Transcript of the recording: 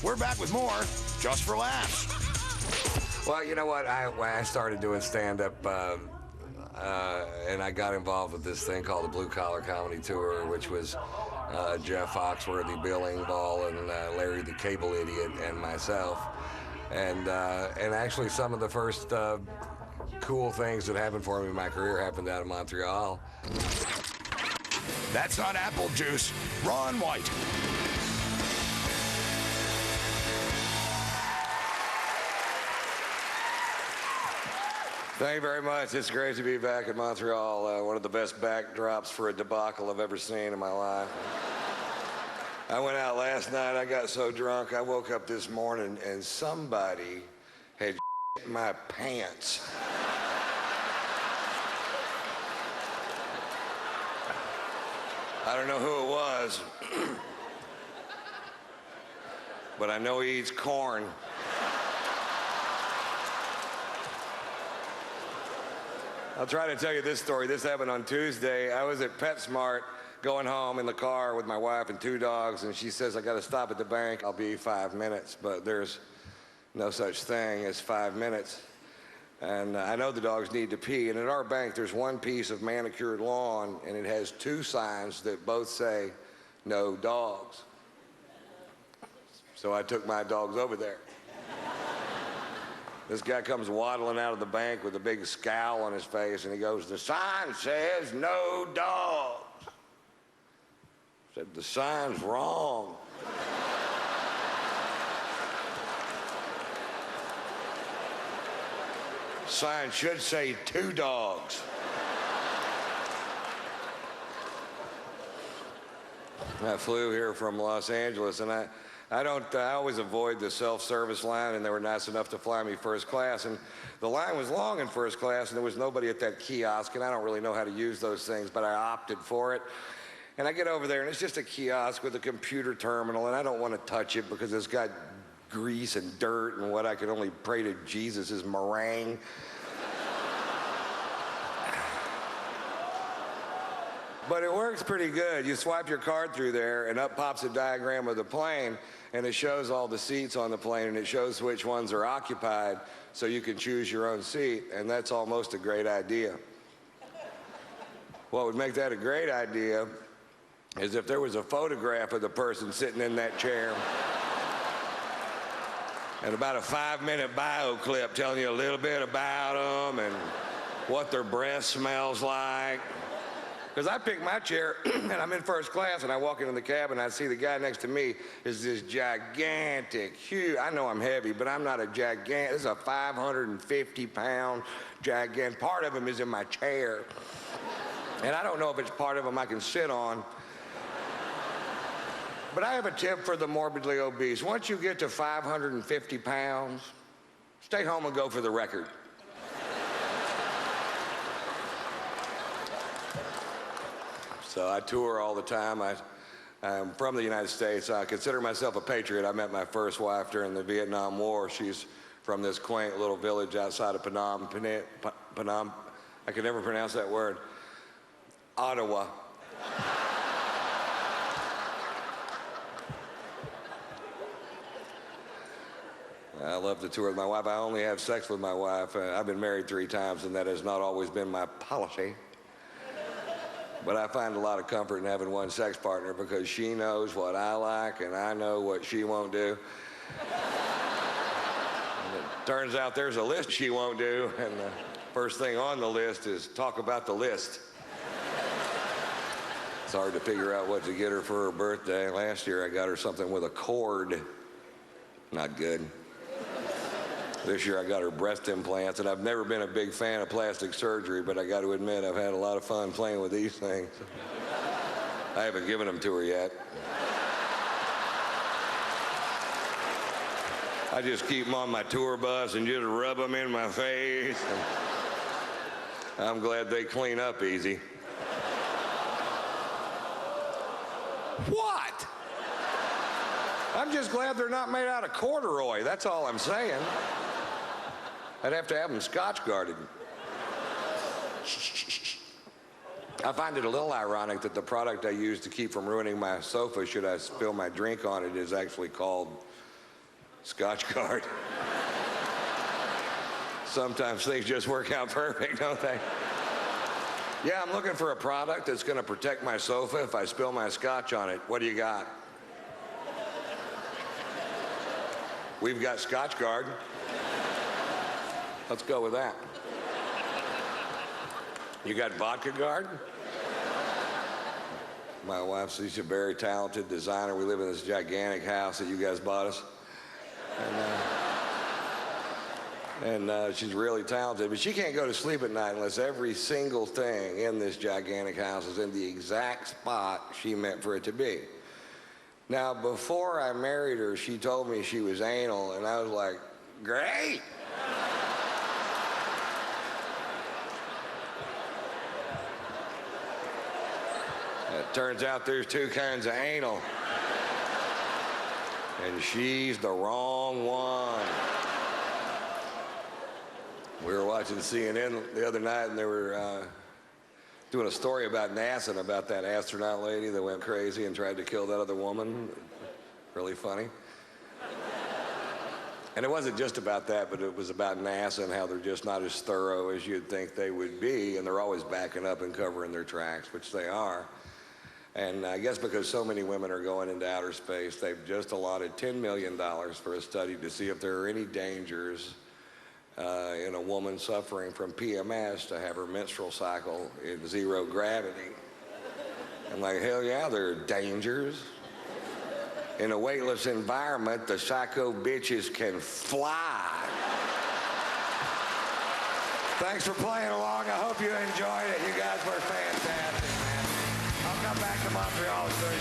We're back with more Just for Laughs. Well, you know what? I started doing stand-up, and I got involved with this thing called the Blue Collar Comedy Tour, which was Jeff Foxworthy, Bill Engvall, and Larry the Cable Idiot, and myself. And actually, some of the first cool things that happened for me in my career happened out of Montreal. That's not apple juice. Ron White. Thank you very much. It's great to be back in Montreal. One of the best backdrops for a debacle I've ever seen in my life. I went out last night. I got so drunk. I woke up this morning and somebody had my pants. I don't know who it was, but I know he eats corn. I'll try to tell you this story. This happened on Tuesday. I was at PetSmart going home in the car with my wife and 2 dogs, and she says, I got to stop at the bank. I'll be 5 minutes, but there's no such thing as 5 minutes. And I know the dogs need to pee, and at our bank there's one piece of manicured lawn, and it has 2 signs that both say, no dogs. So I took my dogs over there. This guy comes waddling out of the bank with a big scowl on his face, and he goes, the sign says no dogs. I said, the sign's wrong. Sign should say 2 dogs. I flew here from Los Angeles, and I always avoid the self-service line, and they were nice enough to fly me first class. And the line was long in first class, and there was nobody at that kiosk, and I don't really know how to use those things, but I opted for it. And I get over there, and it's just a kiosk with a computer terminal, and I don't want to touch it because it's got grease and dirt, and what I can only pray to Jesus is meringue. But it works pretty good. You swipe your card through there, and up pops a diagram of the plane, and it shows all the seats on the plane, and it shows which ones are occupied, so you can choose your own seat, and that's almost a great idea. What would make that a great idea is if there was a photograph of the person sitting in that chair and about a 5-minute bio clip telling you a little bit about them and what their breath smells like. Because I picked my chair, and I'm in first class, and I walk into the cabin, and I see the guy next to me is this gigantic, huge, I know I'm heavy, but I'm not a gigantic, this is a 550-pound gigantic. Part of him is in my chair. And I don't know if it's part of him I can sit on. But I have a tip for the morbidly obese. Once you get to 550 pounds, stay home and go for the record. So I tour all the time. I'm from the United States. I consider myself a patriot. I met my first wife during the Vietnam War. She's from this quaint little village outside of Phnom. I can never pronounce that word. Ottawa. I love to tour with my wife. I only have sex with my wife. I've been married 3 times, and that has not always been my policy. But I find a lot of comfort in having one sex partner because she knows what I like and I know what she won't do. And it turns out there's a list she won't do, and the first thing on the list is talk about the list. It's hard to figure out what to get her for her birthday. Last year I got her something with a cord. Not good. This year I got her breast implants, and I've never been a big fan of plastic surgery, but I got to admit I've had a lot of fun playing with these things. I haven't given them to her yet. I just keep them on my tour bus and just rub them in my face. And I'm glad they clean up easy. What? I'm just glad they're not made out of corduroy. That's all I'm saying. I'd have to have them Scotch guarded. I find it a little ironic that the product I use to keep from ruining my sofa should I spill my drink on it is actually called Scotch Guard. Sometimes things just work out perfect, don't they? Yeah, I'm looking for a product that's going to protect my sofa if I spill my scotch on it. What do you got? We've got Scotch Guard. Let's go with that. You got Vodka Guard? My wife, she's a very talented designer. We live in this gigantic house that you guys bought us. And she's really talented, but she can't go to sleep at night unless every single thing in this gigantic house is in the exact spot she meant for it to be. Now, before I married her, she told me she was anal, and I was like, great! It turns out there's two kinds of anal. And she's the wrong one. We were watching CNN the other night, and they were doing a story about NASA and about that astronaut lady that went crazy and tried to kill that other woman. Really funny. And it wasn't just about that, but it was about NASA and how they're just not as thorough as you'd think they would be, and they're always backing up and covering their tracks, which they are. And I guess because so many women are going into outer space, they've just allotted $10 million for a study to see if there are any dangers in a woman suffering from PMS to have her menstrual cycle in zero gravity. I'm like, hell yeah, there are dangers. In a weightless environment, the psycho bitches can fly. Thanks for playing along. I hope you enjoyed it. You guys were fantastic, man. I'll come back to Montreal as soon as